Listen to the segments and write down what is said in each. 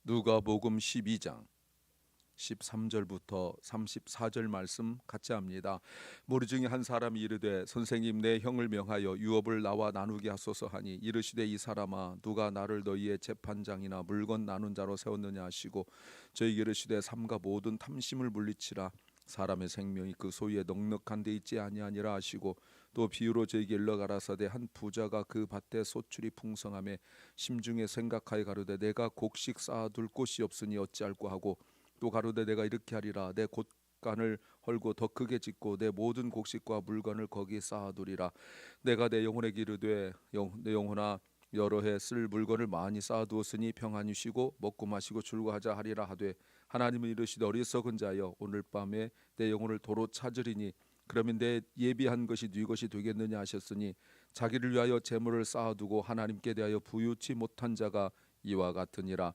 누가복음 12장 13절부터 34절 말씀 같이 합니다. 무리 중에 한 사람이 이르되 선생님 내 형을 명하여 유업을 나와 나누게 하소서 하니 이르시되 이 사람아 누가 나를 너희의 재판장이나 물건 나눈 자로 세웠느냐 하시고 저희에게 이르시되 삼가 모든 탐심을 물리치라 사람의 생명이 그 소유에 넉넉한 데 있지 아니하니라 하시고 또 비유로 저에게 일러 가라사대 한 부자가 그 밭에 소출이 풍성함에 심중에 생각하여 가로되 내가 곡식 쌓아둘 곳이 없으니 어찌할꼬 하고 또 가로되 내가 이렇게 하리라 내 곳간을 헐고 더 크게 짓고 내 모든 곡식과 물건을 거기 쌓아두리라 내가 내 영혼에게 이르되 내 영혼아 여러 해 쓸 물건을 많이 쌓아두었으니 평안히 쉬고 먹고 마시고 즐거워하자 하리라 하되 하나님은 이르시되 어리석은 자여 오늘 밤에 내 영혼을 도로 찾으리니 그러면 내 예비한 것이 네 것이 되겠느냐 하셨으니 자기를 위하여 재물을 쌓아두고 하나님께 대하여 부유치 못한 자가 이와 같으니라.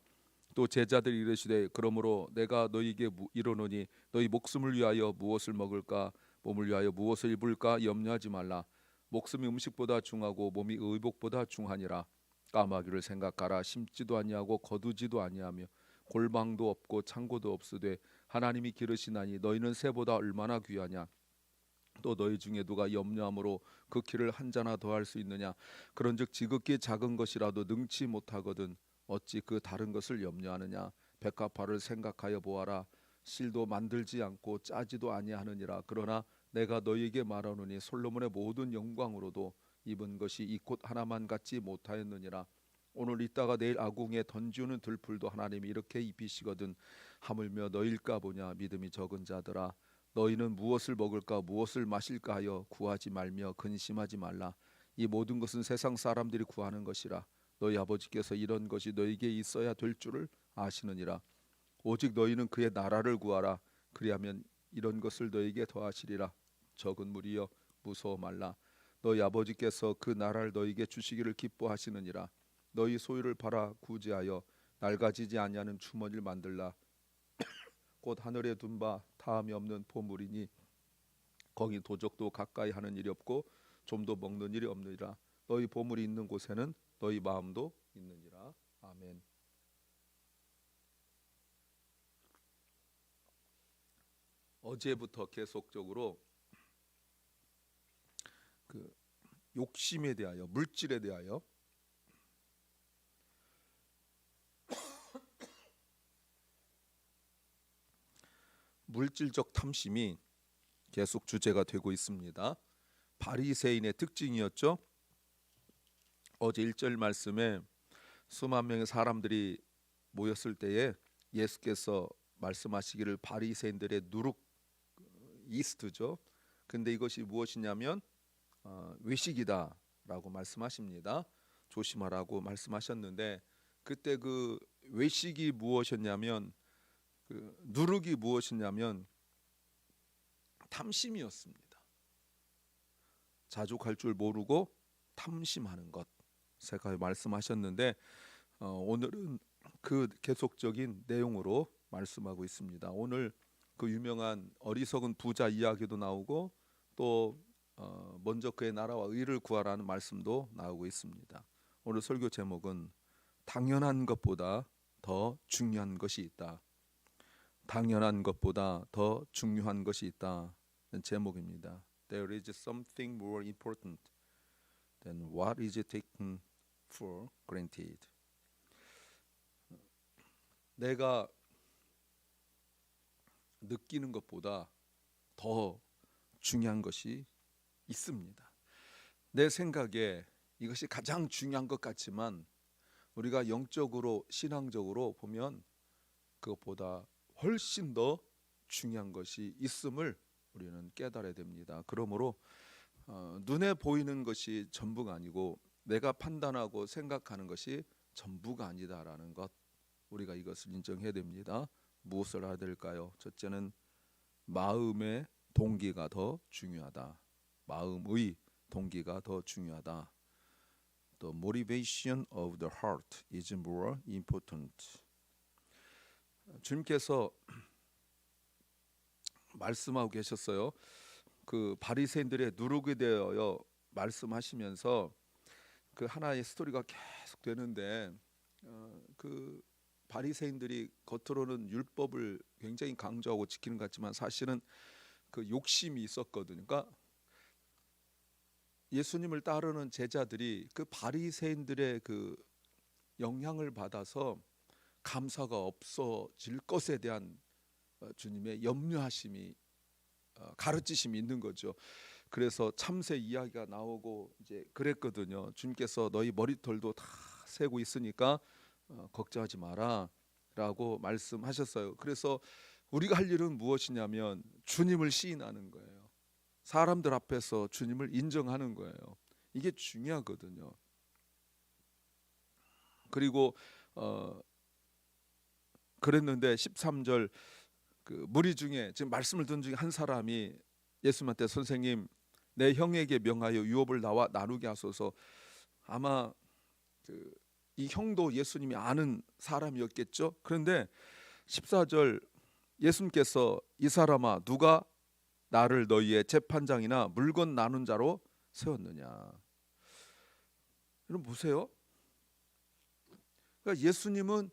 또 제자들이 이르시되 그러므로 내가 너희에게 이르노니 너희 목숨을 위하여 무엇을 먹을까 몸을 위하여 무엇을 입을까 염려하지 말라. 목숨이 음식보다 중하고 몸이 의복보다 중하니라. 까마귀를 생각하라. 심지도 아니하고 거두지도 아니하며 골방도 없고 창고도 없으되 하나님이 기르시나니 너희는 새보다 얼마나 귀하냐. 또 너희 중에 누가 염려함으로 그 키를 한 자나 더할 수 있느냐. 그런즉 지극히 작은 것이라도 능치 못하거든 어찌 그 다른 것을 염려하느냐. 백합화를 생각하여 보아라. 실도 만들지 않고 짜지도 아니하느니라. 그러나 내가 너희에게 말하노니 솔로몬의 모든 영광으로도 입은 것이 이 꽃 하나만 같지 못하였느니라. 오늘 있다가 내일 아궁에 던지는 들풀도 하나님이 이렇게 입히시거든 하물며 너일까 보냐. 믿음이 적은 자들아 너희는 무엇을 먹을까 무엇을 마실까 하여 구하지 말며 근심하지 말라. 이 모든 것은 세상 사람들이 구하는 것이라. 너희 아버지께서 이런 것이 너희에게 있어야 될 줄을 아시느니라. 오직 너희는 그의 나라를 구하라. 그리하면 이런 것을 너희에게 더하시리라. 적은 무리여 무서워 말라. 너희 아버지께서 그 나라를 너희에게 주시기를 기뻐하시느니라. 너희 소유를 팔아 구제하여 낡아지지 아니하는 주머니를 만들라. 곧 하늘에 둔 바 다함이 없는 보물이니 거기 도적도 가까이 하는 일이 없고 좀도 먹는 일이 없느니라. 너희 보물이 있는 곳에는 너희 마음도 있느니라. 아멘. 어제부터 계속적으로 그 욕심에 대하여 물질에 대하여 물질적 탐심이 계속 주제가 되고 있습니다. 바리새인의 특징이었죠. 어제 1절 말씀에 수만 명의 사람들이 모였을 때에 예수께서 말씀하시기를 바리새인들의 누룩 이스트죠. 근데 이것이 무엇이냐면 외식이다라고 말씀하십니다. 조심하라고 말씀하셨는데 그때 그 외식이 무엇이었냐면 그 누룩이 무엇이냐면 탐심이었습니다. 자족할 줄 모르고 탐심하는 것 제가 말씀하셨는데 오늘은 그 계속적인 내용으로 말씀하고 있습니다. 오늘 그 유명한 어리석은 부자 이야기도 나오고 또 먼저 그의 나라와 의를 구하라는 말씀도 나오고 있습니다. 오늘 설교 제목은 당연한 것보다 더 중요한 것이 있다. 당연한 것보다 더 중요한 것이 있다는 제목입니다. There is something more important than what is taken for granted. 내가 느끼는 것보다 더 중요한 것이 있습니다. 내 생각에 이것이 가장 중요한 것 같지만 우리가 영적으로 신앙적으로 보면 그것보다 훨씬 더 중요한 것이 있음을 우리는 깨달아야 됩니다. 그러므로 눈에 보이는 것이 전부가 아니고 내가 판단하고 생각하는 것이 전부가 아니다라는 것 우리가 이것을 인정해야 됩니다. 무엇을 해야 될까요? 첫째는 마음의 동기가 더 중요하다. 마음의 동기가 더 중요하다. The motivation of the heart is more important. 주님께서 말씀하고 계셨어요. 그 바리새인들의 누룩에 대하여 말씀하시면서 그 하나의 스토리가 계속 되는데 그 바리새인들이 겉으로는 율법을 굉장히 강조하고 지키는 것 같지만 사실은 그 욕심이 있었거든요. 그러니까 예수님을 따르는 제자들이 그 바리새인들의 그 영향을 받아서 감사가 없어질 것에 대한 주님의 염려하심이 가르치심이 있는 거죠. 그래서 참새 이야기가 나오고 이제 그랬거든요. 주님께서 너희 머리털도 다 세고 있으니까 걱정하지 마라라고 말씀하셨어요. 그래서 우리가 할 일은 무엇이냐면 주님을 시인하는 거예요. 사람들 앞에서 주님을 인정하는 거예요. 이게 중요하거든요. 그리고 그랬는데 13절 그 무리 중에 지금 말씀을 듣는 중에 한 사람이 예수님한테 선생님 내 형에게 명하여 유업을 나와 나누게 하소서. 아마 이 형도 예수님이 아는 사람이었겠죠. 그런데 14절 예수님께서 이 사람아 누가 나를 너희의 재판장이나 물건 나눈 자로 세웠느냐. 여러분 보세요. 그러니까 예수님은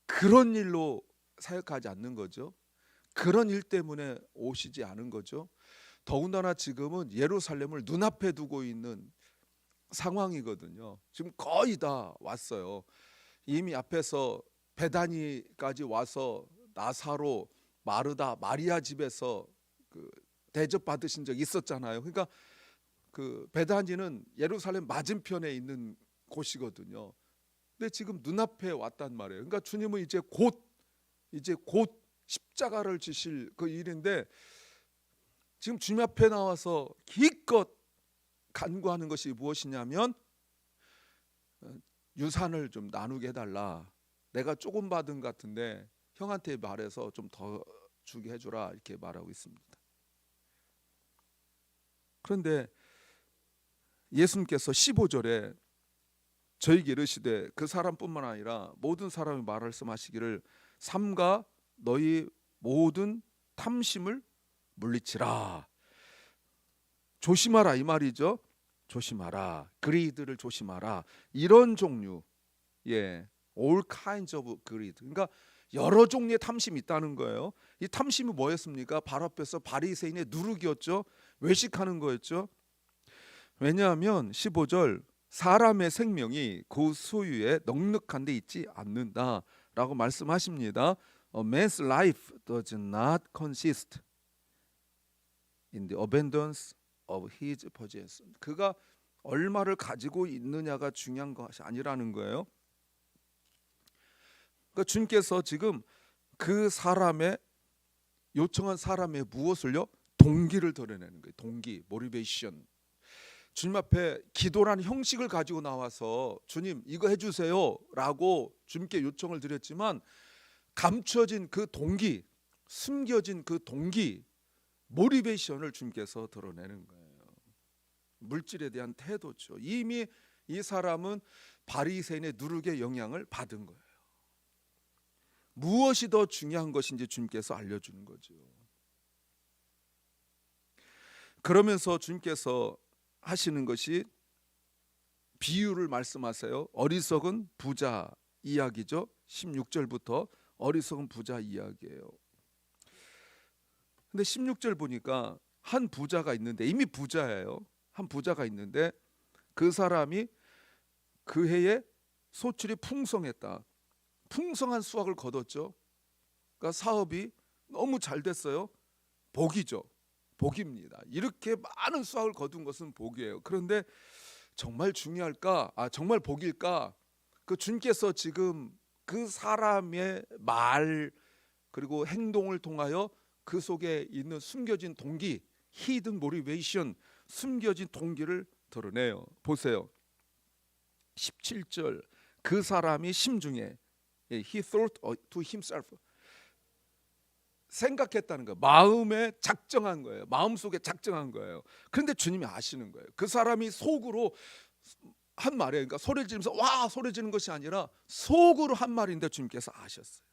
그런 일로 사역하지 않는 거죠. 그런 일 때문에 오시지 않은 거죠. 더군다나 지금은 예루살렘을 눈앞에 두고 있는 상황이거든요. 지금 거의 다 왔어요. 이미 앞에서 베다니까지 와서 나사로, 마르다, 마리아 집에서 그 대접 받으신 적 있었잖아요. 그러니까 그 베다니는 예루살렘 맞은편에 있는 곳이거든요. 근데 지금 눈앞에 왔단 말이에요. 그러니까 주님은 이제 곧 십자가를 지실 그 일인데 지금 주님 앞에 나와서 기껏 간구하는 것이 무엇이냐면 유산을 좀 나누게 해달라. 내가 조금 받은 것 같은데 형한테 말해서 좀 더 주게 해주라 이렇게 말하고 있습니다. 그런데 예수님께서 15절에 저에게 이르시되 그 사람뿐만 아니라 모든 사람이 말씀하시기를 삼가 너희 모든 탐심을 물리치라. 조심하라 이 말이죠. 조심하라. 그리드를 조심하라. 이런 종류, all kinds of greed. 그러니까 여러 종류의 탐심이 있다는 거예요. 이 탐심이 뭐였습니까? 바로 앞에서 바리새인의 누룩이었죠. 외식하는 거였죠. 왜냐하면 15절 사람의 생명이 그 소유에 넉넉한 데 있지 않는다라고 말씀하십니다. A man's life does not consist in the abundance of his possessions. 그가 얼마를 가지고 있느냐가 중요한 것이 아니라는 거예요. 그러니까 주님께서 지금 그 사람의 요청한 사람의 무엇을요? 동기를 드러내는 거예요. 동기, 모티베이션. 주님 앞에 기도라는 형식을 가지고 나와서 주님 이거 해주세요 라고 주님께 요청을 드렸지만 감춰진 그 동기, 숨겨진 그 동기, 모티베이션을 주님께서 드러내는 거예요. 물질에 대한 태도죠. 이미 이 사람은 바리새인의 누룩의 영향을 받은 거예요. 무엇이 더 중요한 것인지 주님께서 알려주는 거죠. 그러면서 주님께서 하시는 것이 비유를 말씀하세요. 어리석은 부자 이야기죠. 16절부터 어리석은 부자 이야기예요. 근데 16절 보니까 한 부자가 있는데 이미 부자예요. 한 부자가 있는데 그 사람이 그 해에 소출이 풍성했다. 풍성한 수확을 거뒀죠. 그러니까 사업이 너무 잘 됐어요. 복이죠. 복입니다. 이렇게 많은 수확을 거둔 것은 복이에요. 그런데 정말 중요할까? 정말 복일까? 그 주님께서 지금 그 사람의 말 그리고 행동을 통하여 그 속에 있는 숨겨진 동기, hidden motivation, 숨겨진 동기를 드러내요. 보세요. 17절 그 사람이 심중에 he thought to himself 생각했다는 거예요. 마음에 작정한 거예요. 마음속에 작정한 거예요. 그런데 주님이 아시는 거예요. 그 사람이 속으로 한 말이에요. 그러니까 소리를 지르면서 와 소리 지르는 것이 아니라 속으로 한 말인데 주님께서 아셨어요.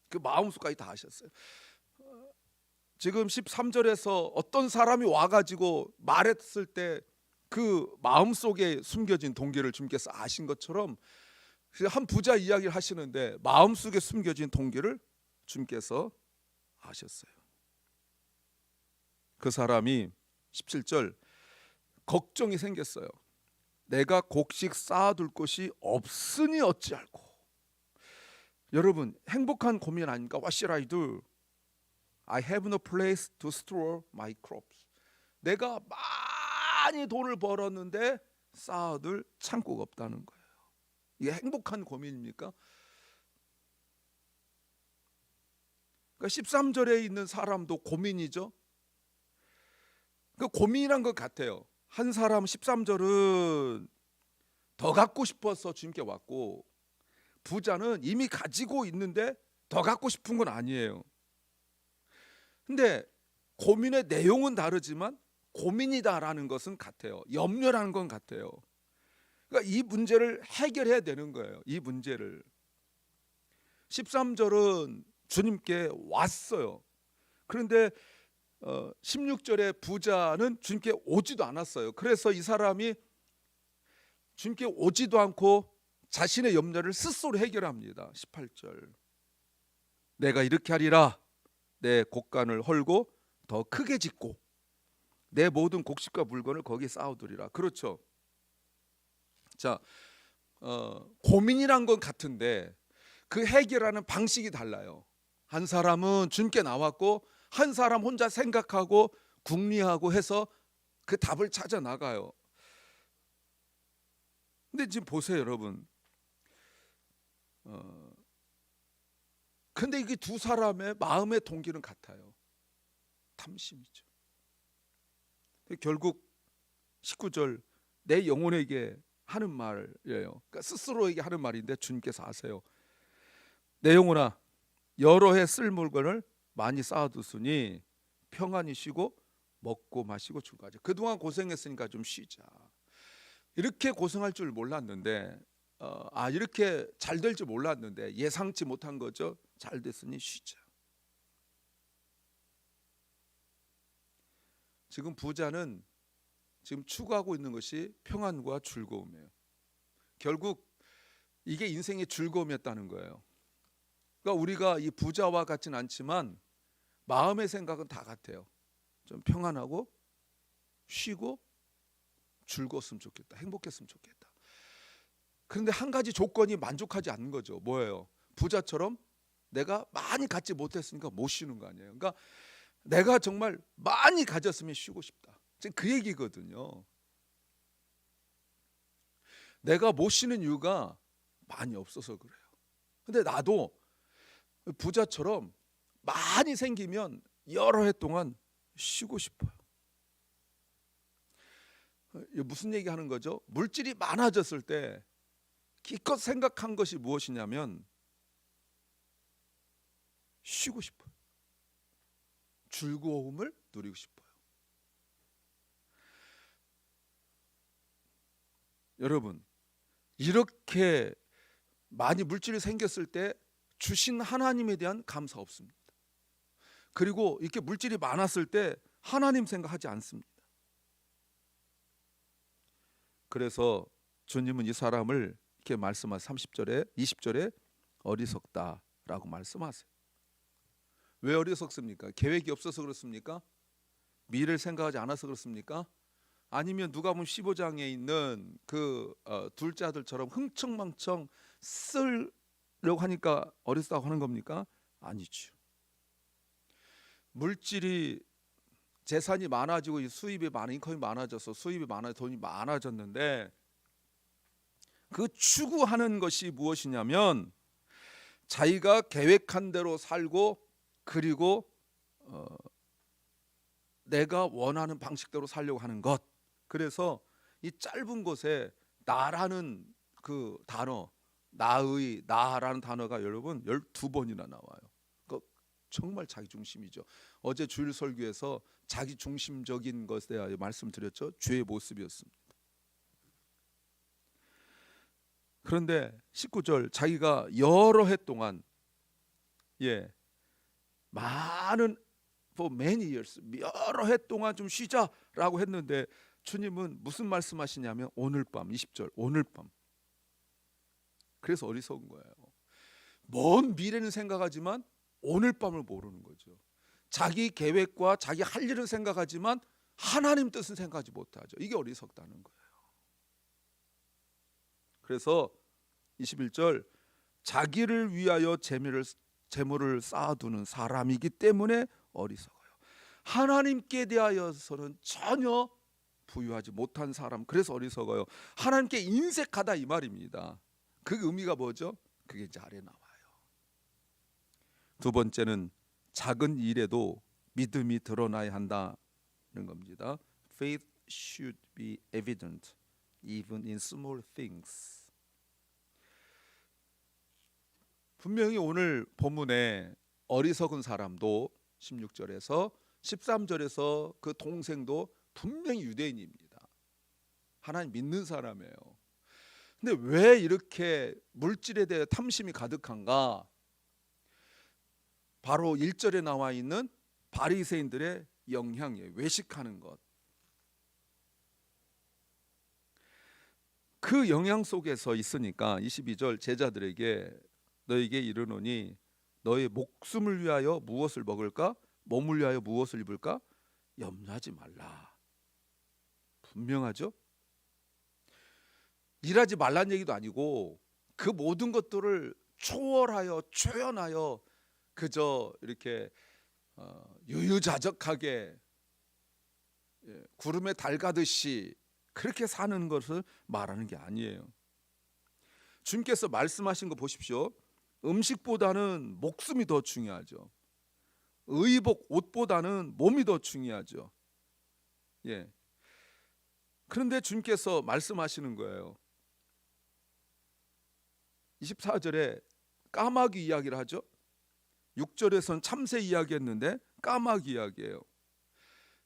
그 마음속까지 다 아셨어요. 지금 13절에서 어떤 사람이 와가지고 말했을 때 그 마음속에 숨겨진 동기를 주님께서 아신 것처럼 그래서 한 부자 이야기를 하시는데 마음속에 숨겨진 동기를 주님께서 아셨어요. 그 사람이 17절 걱정이 생겼어요. 내가 곡식 쌓아둘 곳이 없으니 어찌할꼬. 여러분 행복한 고민 아닙니까? What should I do? I have no place to store my crops. 내가 많이 돈을 벌었는데 쌓아둘 창고가 없다는 거예요. 이게 행복한 고민입니까? 그러니까 13절에 있는 사람도 고민이죠. 그 고민이란 것 같아요. 한 사람 13절은 더 갖고 싶어서 주님께 왔고, 부자는 이미 가지고 있는데 더 갖고 싶은 건 아니에요. 근데 고민의 내용은 다르지만 고민이다라는 것은 같아요. 염려라는 건 같아요. 그러니까 이 문제를 해결해야 되는 거예요. 이 문제를. 13절은 주님께 왔어요. 그런데 16절에 부자는 주님께 오지도 않았어요. 그래서 이 사람이 주님께 오지도 않고 자신의 염려를 스스로 해결합니다. 18절 내가 이렇게 하리라. 내 곡간을 헐고 더 크게 짓고 내 모든 곡식과 물건을 거기에 쌓아두리라. 그렇죠. 자, 고민이란 건 같은데 그 해결하는 방식이 달라요. 한 사람은 주님께 나왔고 한 사람 혼자 생각하고 궁리하고 해서 그 답을 찾아 나가요. 근데 지금 보세요, 여러분. 근데 이게 두 사람의 마음의 동기는 같아요. 탐심이죠. 결국 19절 내 영혼에게 하는 말이에요. 그러니까 스스로에게 하는 말인데 주님께서 아세요. 내 영혼아 여러 해 쓸 물건을 많이 쌓아두으니 평안히 쉬고 먹고 마시고 즐거워하자. 그동안 고생했으니까 좀 쉬자. 이렇게 고생할 줄 몰랐는데 이렇게 잘 될 줄 몰랐는데 예상치 못한 거죠. 잘 됐으니 쉬자. 지금 부자는 지금 추구하고 있는 것이 평안과 즐거움이에요. 결국 이게 인생의 즐거움이었다는 거예요. 그러니까 우리가 이 부자와 같지는 않지만 마음의 생각은 다 같아요. 좀 평안하고 쉬고 즐거웠으면 좋겠다. 행복했으면 좋겠다. 그런데 한 가지 조건이 만족하지 않는 거죠. 뭐예요? 부자처럼 내가 많이 갖지 못했으니까 못 쉬는 거 아니에요. 그러니까 내가 정말 많이 가졌으면 쉬고 싶다. 지금 그 얘기거든요. 내가 못 쉬는 이유가 많이 없어서 그래요. 근데 나도 부자처럼 많이 생기면 여러 해 동안 쉬고 싶어요. 무슨 얘기 하는 거죠? 물질이 많아졌을 때 기껏 생각한 것이 무엇이냐면 쉬고 싶어요. 즐거움을 누리고 싶어요. 여러분, 이렇게 많이 물질이 생겼을 때 주신 하나님에 대한 감사 없습니다. 그리고 이렇게 물질이 많았을 때 하나님 생각하지 않습니다. 그래서 주님은 이 사람을 이렇게 말씀하세요. 30절에 20절에 어리석다라고 말씀하세요. 왜 어리석습니까? 계획이 없어서 그렇습니까? 미래를 생각하지 않아서 그렇습니까? 아니면 누가 보면 15장에 있는 그 둘째 아들처럼 흥청망청 쓰려고 하니까 어리석다고 하는 겁니까? 아니죠. 물질이 재산이 많아지고 수입이 많아 인컴이 많아져서 수입이 많아 돈이 많아졌는데 그 추구하는 것이 무엇이냐면 자기가 계획한 대로 살고 그리고 내가 원하는 방식대로 살려고 하는 것. 그래서 이 짧은 곳에 나라는 그 단어, 나라는 단어가 여러분 12번이나 나와요. 그러니까 정말 자기중심이죠. 어제 주일 설교에서 자기중심적인 것에 대하여 말씀드렸죠. 죄의 모습이었습니다. 그런데 19절 자기가 여러 해 동안 많은 for many years 여러 해 동안 좀 쉬자라고 했는데 주님은 무슨 말씀하시냐면 오늘 밤 20절 오늘 밤 그래서 어리석은 거예요. 먼 미래는 생각하지만 오늘 밤을 모르는 거죠. 자기 계획과 자기 할 일을 생각하지만 하나님 뜻은 생각하지 못하죠. 이게 어리석다는 거예요. 그래서 21절, 자기를 위하여 재물을 쌓아두는 사람이기 때문에 어리석어요. 하나님께 대하여서는 전혀 부유하지 못한 사람, 그래서 어리석어요. 하나님께 인색하다 이 말입니다. 그 의미가 뭐죠? 그게 이제 아래 나와요. 두 번째는 작은 일에도 믿음이 드러나야 한다는 겁니다. Faith should be evident even in small things. 분명히 오늘 본문에 어리석은 사람도 16절에서 13절에서 그 동생도 분명히 유대인입니다. 하나님 믿는 사람이에요. 근데 왜 이렇게 물질에 대해 탐심이 가득한가? 바로 1절에 나와 있는 바리새인들의 영향이에요. 외식하는 것. 그 영향 속에서 있으니까 22절, 제자들에게 너에게 이르노니 너의 목숨을 위하여 무엇을 먹을까? 몸을 위하여 무엇을 입을까? 염려하지 말라. 분명하죠? 일하지 말란 얘기도 아니고 그 모든 것들을 초월하여 초연하여 그저 이렇게 유유자적하게 구름에 달 가듯이 그렇게 사는 것을 말하는 게 아니에요. 주님께서 말씀하신 거 보십시오. 음식보다는 목숨이 더 중요하죠. 의복, 옷보다는 몸이 더 중요하죠. 예. 그런데 주님께서 말씀하시는 거예요. 24절에 까마귀 이야기를 하죠. 6절에서는 참새 이야기했는데 까마귀 이야기예요.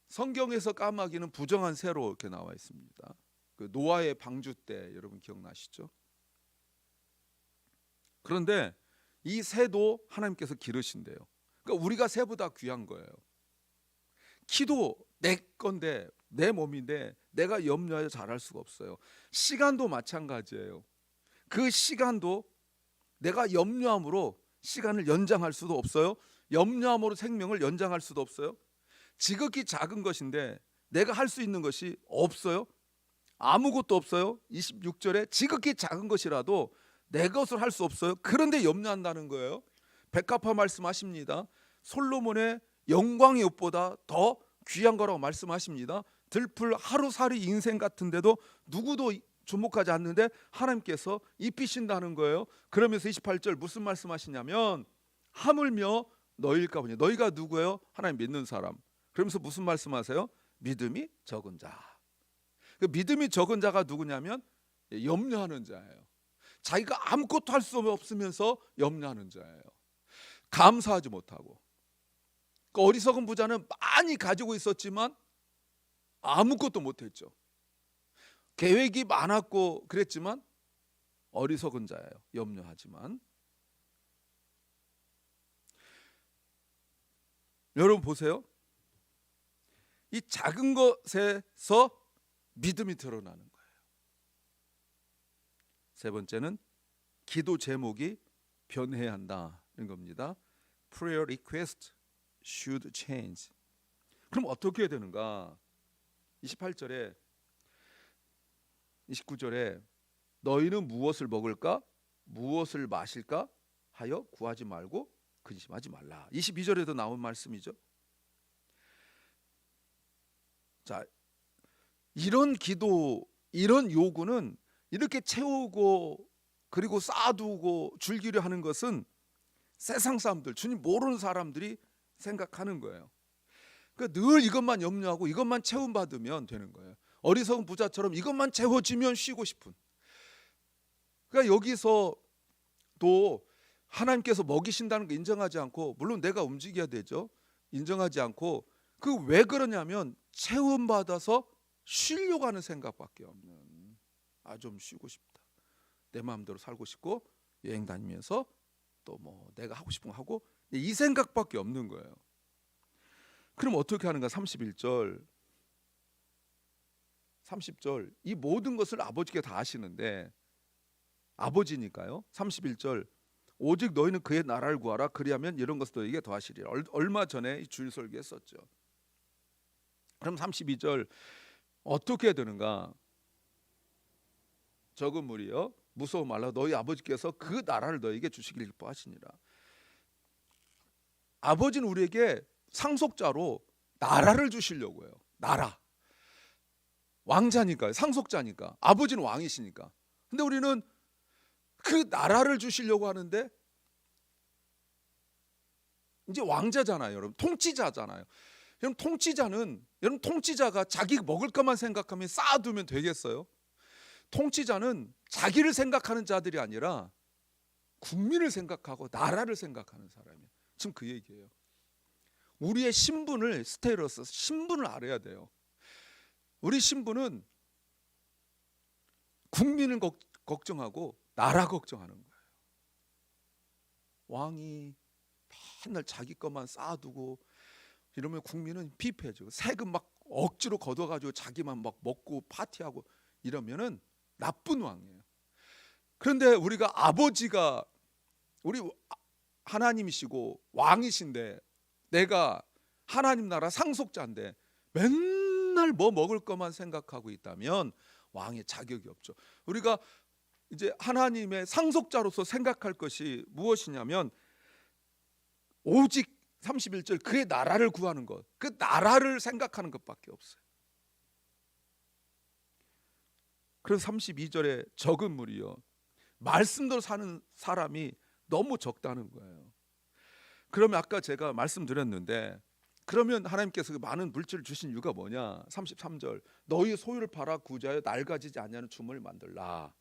성경에서 까마귀는 부정한 새로 이렇게 나와 있습니다. 그 노아의 방주 때 여러분 기억나시죠? 그런데 이 새도 하나님께서 기르신대요. 그러니까 우리가 새보다 귀한 거예요. 키도 내 건데 내 몸인데 내가 염려하여 잘할 수가 없어요. 시간도 마찬가지예요. 그 시간도 내가 염려함으로 시간을 연장할 수도 없어요. 염려함으로 생명을 연장할 수도 없어요. 지극히 작은 것인데 내가 할 수 있는 것이 없어요. 아무것도 없어요. 26절에 지극히 작은 것이라도 내 것을 할 수 없어요. 그런데 염려한다는 거예요. 백합화 말씀하십니다. 솔로몬의 영광의 옷보다 더 귀한 거라고 말씀하십니다. 들풀 하루살이 인생 같은데도 누구도 주목하지 않는데 하나님께서 입히신다는 거예요. 그러면서 28절 무슨 말씀하시냐면 하물며 너희일까 보니 너희가 누구예요? 하나님 믿는 사람. 그러면서 무슨 말씀하세요? 믿음이 적은 자. 그 믿음이 적은 자가 누구냐면 염려하는 자예요. 자기가 아무것도 할 수 없으면서 염려하는 자예요. 감사하지 못하고. 그 어리석은 부자는 많이 가지고 있었지만 아무것도 못했죠. 계획이 많았고 그랬지만 어리석은 자예요. 염려하지만. 여러분 보세요. 이 작은 것에서 믿음이 드러나는 거예요. 세 번째는 기도 제목이 변해야 한다는 겁니다. Prayer request should change. 그럼 어떻게 해야 되는가? 28절에 29절에 너희는 무엇을 먹을까? 무엇을 마실까? 하여 구하지 말고 근심하지 말라. 22절에도 나온 말씀이죠. 자, 이런 기도, 이런 요구는 이렇게 채우고 그리고 쌓아두고 즐기려 하는 것은 세상 사람들, 주님 모르는 사람들이 생각하는 거예요. 그러니까 늘 이것만 염려하고 이것만 채움받으면 되는 거예요. 어리석은 부자처럼 이것만 채워지면 쉬고 싶은. 그러니까 여기서 또 하나님께서 먹이신다는 거 인정하지 않고, 물론 내가 움직여야 되죠. 인정하지 않고 그 왜 그러냐면 채움받아서 쉬려고 하는 생각밖에 없는. 좀 쉬고 싶다. 내 마음대로 살고 싶고 여행 다니면서 또 뭐 내가 하고 싶은 거 하고 이 생각밖에 없는 거예요. 그럼 어떻게 하는가? 31절 30절 이 모든 것을 아버지께 다 아시는데 아버지니까요. 31절 오직 너희는 그의 나라를 구하라 그리하면 이런 것을 너희에게 더하시리라. 얼마 전에 이 주일 설교했었죠. 그럼 32절 어떻게 되는가? 적은 무리여 무서워 말라 너희 아버지께서 그 나라를 너희에게 주시기를 기뻐하시니라. 아버지는 우리에게 상속자로 나라를 주시려고 해요. 나라. 왕자니까요. 상속자니까. 아버지는 왕이시니까. 근데 우리는 그 나라를 주시려고 하는데 이제 왕자잖아요, 여러분. 통치자잖아요. 여러분 통치자가 자기 먹을 것만 생각하면 쌓아두면 되겠어요? 통치자는 자기를 생각하는 자들이 아니라 국민을 생각하고 나라를 생각하는 사람이에요. 지금 그 얘기예요. 우리의 신분을 스테로스 신분을 알아야 돼요. 우리 신분은 국민을 걱정하고 나라 걱정하는 거예요. 왕이 맨날 자기 것만 쌓아두고 이러면 국민은 피폐해지고 세금 막 억지로 걷어가지고 자기만 막 먹고 파티하고 이러면은 나쁜 왕이에요. 그런데 우리가 아버지가 우리 하나님이시고 왕이신데 내가 하나님 나라 상속자인데 맨날 뭐 먹을 것만 생각하고 있다면 왕의 자격이 없죠. 우리가 이제 하나님의 상속자로서 생각할 것이 무엇이냐면 오직 31절 그의 나라를 구하는 것, 그 나라를 생각하는 것밖에 없어요. 그래서 32절에 적은 무리요 말씀대로 사는 사람이 너무 적다는 거예요. 그러면 아까 제가 말씀드렸는데 그러면 하나님께서 많은 물질을 주신 이유가 뭐냐? 33절 너희 소유를 팔아 구제하여 낡아지지 않냐는 주머니를 만들라.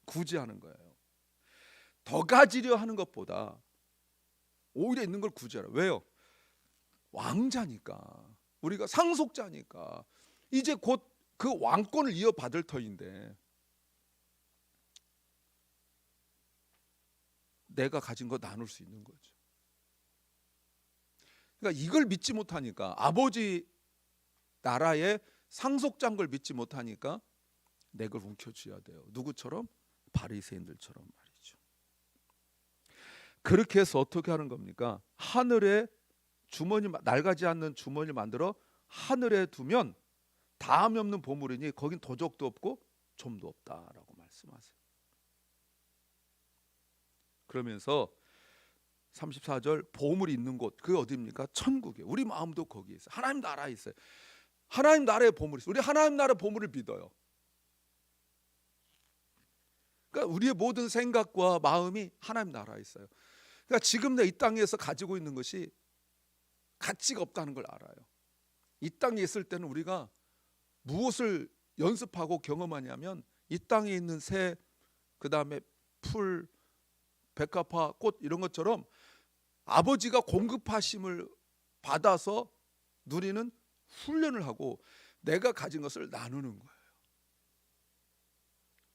구제하는 거예요. 더 가지려 하는 것보다 오히려 있는 걸 구제하라. 왜요? 왕자니까, 우리가 상속자니까 이제 곧 그 왕권을 이어받을 터인데 내가 가진 거 나눌 수 있는 거죠. 그러니까 이걸 믿지 못하니까 아버지 나라의 상속자인 걸 믿지 못하니까 내 걸 움켜쥐어야 돼요. 누구처럼? 바리새인들처럼 말이죠. 그렇게 해서 어떻게 하는 겁니까? 하늘에 주머니 낡아지 않는 주머니를 만들어 하늘에 두면 다음이 없는 보물이니 거긴 도적도 없고 좀도 없다라고 말씀하세요. 그러면서 34절 보물이 있는 곳 그게 어디입니까? 천국에. 우리 마음도 거기에 있어요. 하나님 나라에 있어요. 하나님 나라의 보물이 있어요. 우리 하나님 나라의 보물을 믿어요. 그러니까 우리의 모든 생각과 마음이 하나님 나라에 있어요. 그러니까 지금 내 이 땅에서 가지고 있는 것이 가치가 없다는 걸 알아요. 이 땅에 있을 때는 우리가 무엇을 연습하고 경험하냐면 이 땅에 있는 새, 그 다음에 풀, 백합화, 꽃 이런 것처럼 아버지가 공급하심을 받아서 누리는 훈련을 하고 내가 가진 것을 나누는 거예요.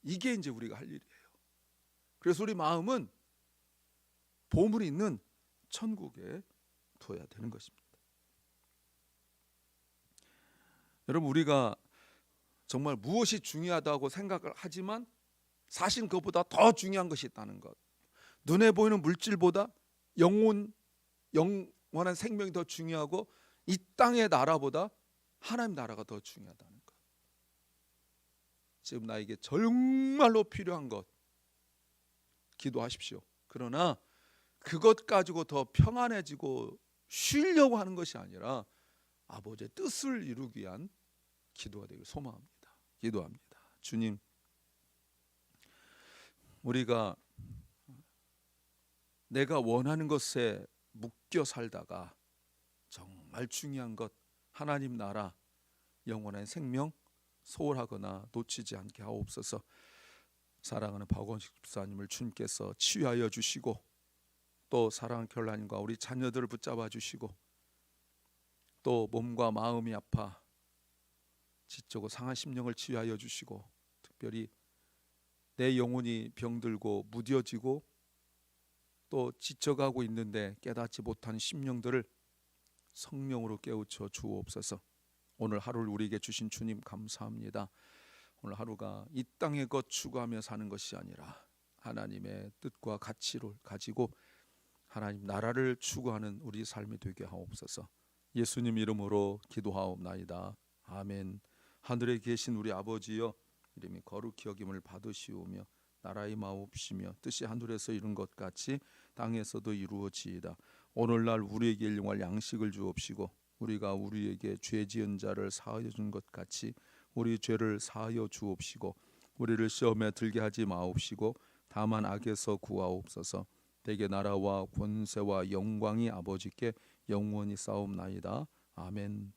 이게 이제 우리가 할 일이에요. 그래서 우리 마음은 보물이 있는 천국에 둬야 되는 것입니다. 여러분 우리가 정말 무엇이 중요하다고 생각을 하지만 사실 그것보다 더 중요한 것이 있다는 것. 눈에 보이는 물질보다 영원한 생명이 더 중요하고 이 땅의 나라보다 하나님 나라가 더 중요하다는 것. 지금 나에게 정말로 필요한 것 기도하십시오. 그러나 그것 가지고 더 평안해지고 쉬려고 하는 것이 아니라 아버지의 뜻을 이루기 위한 기도가 되길 소망합니다. 기도합니다. 주님, 우리가 내가 원하는 것에 묶여 살다가 정말 중요한 것 하나님 나라 영원한 생명 소홀하거나 놓치지 않게 하옵소서. 사랑하는 박원식 집사님을 주님께서 치유하여 주시고 또 사랑하는 결란님과 우리 자녀들을 붙잡아 주시고 또 몸과 마음이 아파 지치고 상한 심령을 치유하여 주시고 특별히 내 영혼이 병들고 무뎌지고 또 지쳐가고 있는데 깨닫지 못한 심령들을 성령으로 깨우쳐 주옵소서. 오늘 하루를 우리에게 주신 주님 감사합니다. 오늘 하루가 이 땅의 것 추구하며 사는 것이 아니라 하나님의 뜻과 가치를 가지고 하나님 나라를 추구하는 우리 삶이 되게 하옵소서. 예수님 이름으로 기도하옵나이다. 아멘. 하늘에 계신 우리 아버지여, 이름이 거룩히 여김을 받으시오며 나라의 마옵시며 뜻이 하늘에서 이룬 것 같이 땅에서도 이루어지이다. 오늘날 우리에게 일용할 양식을 주옵시고 우리가 우리에게 죄 지은 자를 사하여 준 것 같이 우리 죄를 사하여 주옵시고 우리를 시험에 들게 하지 마옵시고 다만 악에서 구하옵소서. 대개 나라와 권세와 영광이 아버지께 영원히 싸움나이다. 아멘.